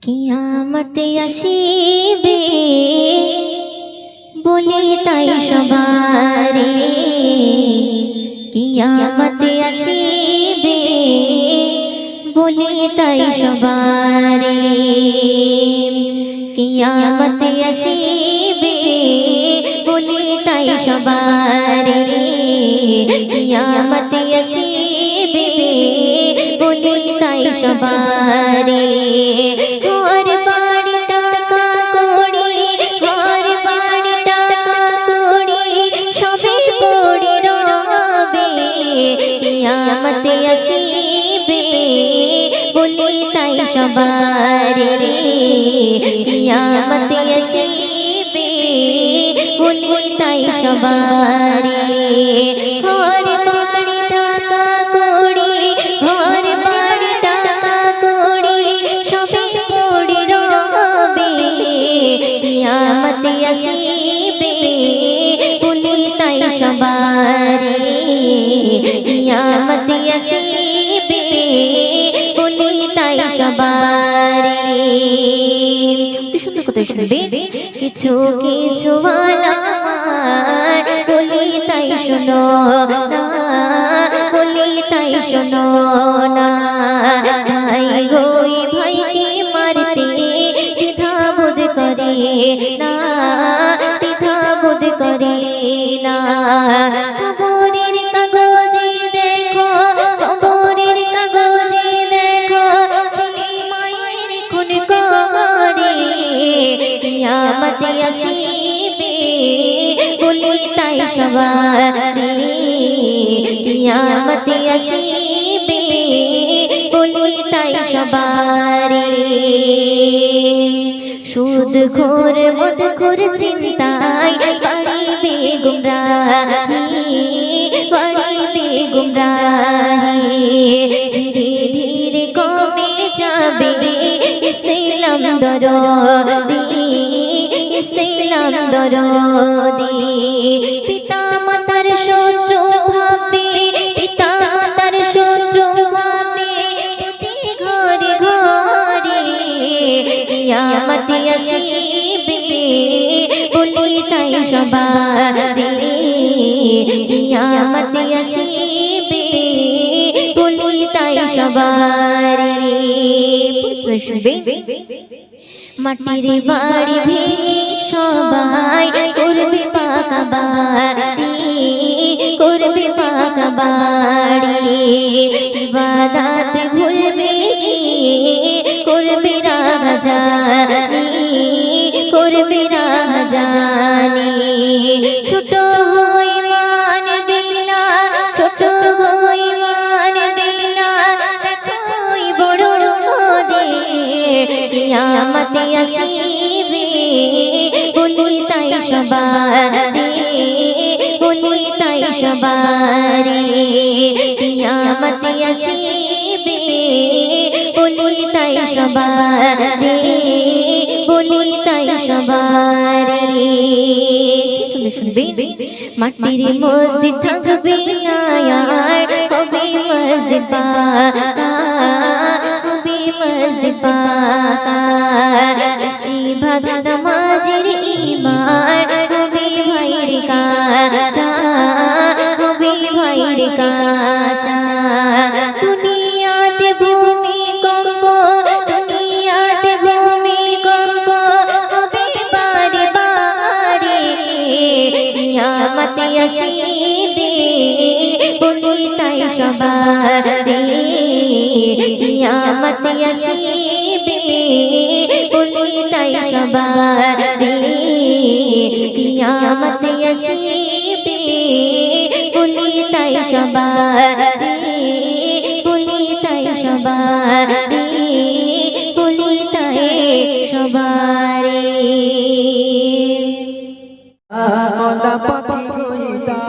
কিয়ামত আসিবে বলে তাই সবারে, কিয়ামত আসিবে বলে তাই সবারে, কিয়ামত আসিবে বলে তাই সবারে, কিয়ামত আসিবে বলে তাই সবারে। ঘর বাড়ি টাকা কড়ি, ঘর বাড়ি টাকা কড়ি সবে পড়ে রবে, কিয়ামত আসিবে বলে তাই সবারে, কিয়ামত আসিবে বলে তাই সবারে। ঘর বাড়ি টাকা কড়ি, ঘর বাড়ি টাকা কড়ি সবে পড়ে রবে, কিয়ামত আসিবে বলে তাই সবারে, কিয়ামত আসিবে বলে তাই সবারে। সুন্দর কথা শুনবে। কিছু কিছু আলামাত বলি তাই শোনো না, বলি তাই শোনো না। ভাই ওই ভাইকে মারতে দ্বিধা বোধ করে না, দ্বিধা বোধ করে না। খবরের কাগজে দেখো, খবরের কাগজে দেখো ছেলে মায়ের খুন করে, কিয়ামত আসিবে বলে তাই সবারে, কিয়ামত আসিবে বলে তাই সবারে। সুদ খোর মদ খোর চিন্তায় বাড়িবে গুমরাহি, বাড়িবে গুমরাহি। ধীরে ধীরে কমে যাবে ইসলাম দরদি, ইসলাম দরদি। পিতা মাতার শত্রু ভাবে, পিতা মাতার শত্রু ভাবে প্রতি ঘরে ঘরে, কিয়ামত আসিবে বলে তাই সবারে, কিয়ামত আসিবে বলে তাই সবারে। শুনবে। মাটির বাড়ি ভেঙে সবাই করবে পাকা বাড়ি, করবে পাকা বাড়ি। ইবাদত ভুলবে করবে রাজানি, করবে রাজানি। ছোট হই মানবে না, ছোট হই মানবে না দেখোই বড় মদে, কিয়ামত আসিবে বলে তাই সবারে, বলে তাই সবারে। কিয়ামত আসিবে বলে তাই সবারে, বলে তাই সবারে। শুনবে। মাটির মসজিদ থাকবে না আর হবে মসজিদ পাকা, হবে মসজিদ পাকা। বেশিরভাগ নামাজের ইমাম হবে ভাইয়ের কাঁচা, হবে ভাইয়ের কাঁচা। দুনিয়াতে ভূমিকম্প, দুনিয়াতে ভূমিকম্প হবে বারে বারে, কিয়ামত আসিবে বলে তাই সবারে, কিয়ামত আসিবে বলে তাই সবারে, কিয়ামত আসিবে বলে তাই সবারে, বলে তাই সবারে, বলে তাই সবারে। আলা পাখি গইতা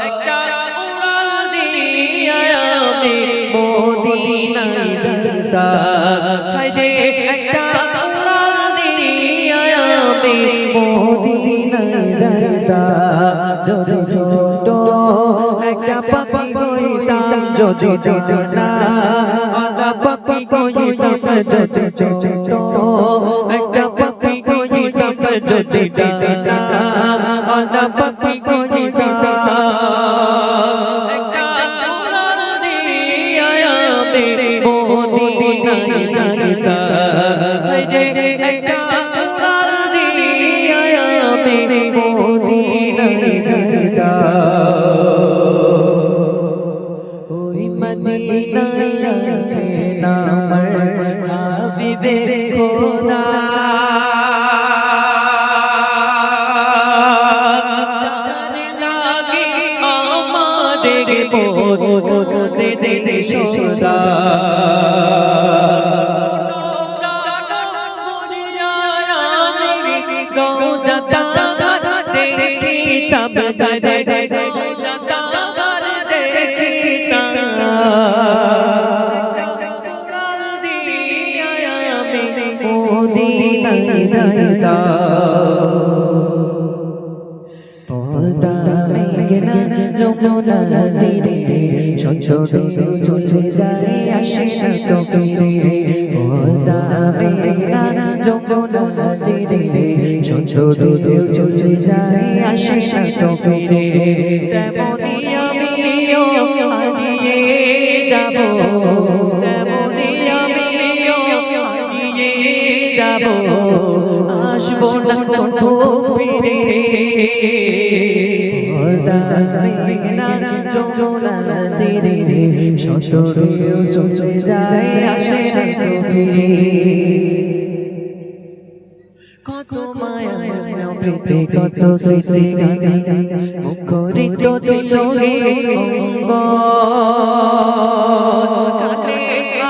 একটা উড়াল দিয়া আমি মদিনায় যাইতা, হায়রে একটা উড়াল দিয়া আমি মদিনায় যাইতা। যদি ছোট একটা পাখি গইতাম, যদি ডানা আলা পাখি কইতাম যদি ছোট একটা পাখি কইতাম যদি ডানা আলা পাখি কইতাম একটা উড়াল দিয়া আমি মদিনায় যাইতাম হায়রে একটা উড়াল দিয়া আমি মদিনায় যাইতাম ওই মদিনায় আছে আমার হাবিবে খোদা জানে লাগে আমাদের মোদে যে সদা যমুনা তীরে ছোটে চলে যায় আসে না তো ফিরে পদা মেঘনা যমুনা তীরে ছোটে চলে যায় আসে না তো ফিরে তেমনি আমিও হারিয়ে যাব তেমনি আমিও হারিয়ে যাব আসবো না তো ফিরে মেঘনা যমুনা তীরে ছোটে চলে যায় আসে না তো ফিরে কত মায়া স্নেহ প্রীতি কত স্মৃতি গানে মুখরিত ছিল রে অঙ্গ কালে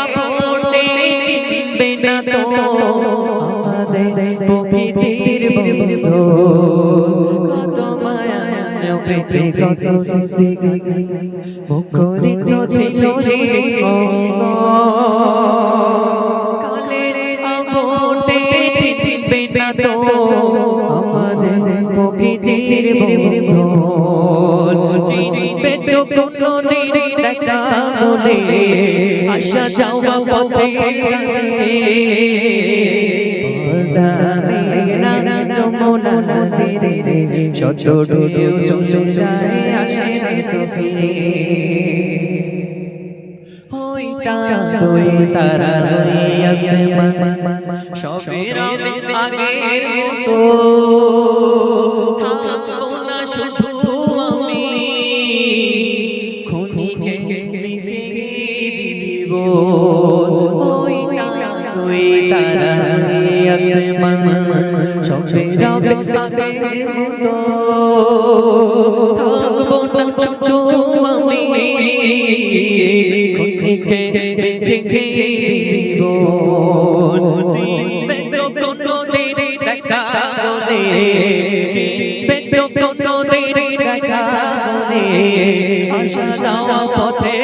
আপড়তে চিনবে না তো আমাদের প্রকৃতির বন্ধু কত মায়া স্নেহ প্রীতি কত স্মৃতি গানে মুখরিত ছিল রে অঙ্গ তো আমাদের প্রকৃতির বন্ধু চিনবে তো কোনদিন দেখা হলে আশা যাওয়া পথে পদা মেঘনা যমুনা তীরে ছোটে চলে যায় আসে না তো ফিরে ওই চাঁদ ওই তারা ওই আসমান সবের আগের মতো থাকবো না শুধু আমি খুনিকে নিচে জীবন ওই চাঁদ ওই তারা ওই আসমান সবের আগের মতো থাকবো না শুধু আমি খুনিকে নিচে জীবন চিনবে তো কোনদিন দেখা হলে চিনবে তো কোনদিন দেখা হলে আশা যাওয়া পথে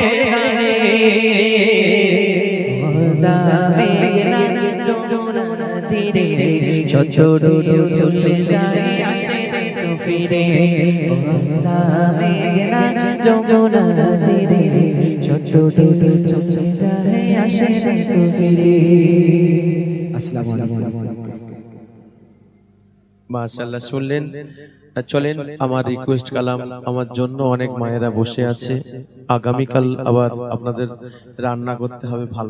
পদা মেঘনা যমুনা তীরে ছোটে চলে যায় আসে না তো ফিরে পদা মেঘনা যমুনা তীরে ছোটে চলে যায় আসে না তো ফিরে আসসালামু আলাইকুম মাশাআল্লাহ শুনলেন চলেন আমার রিকোয়েস্ট কালাম আমার জন্য অনেক মায়েরা বসে আছে আগামীকাল আবার আপনাদের রান্না করতে হবে ভালো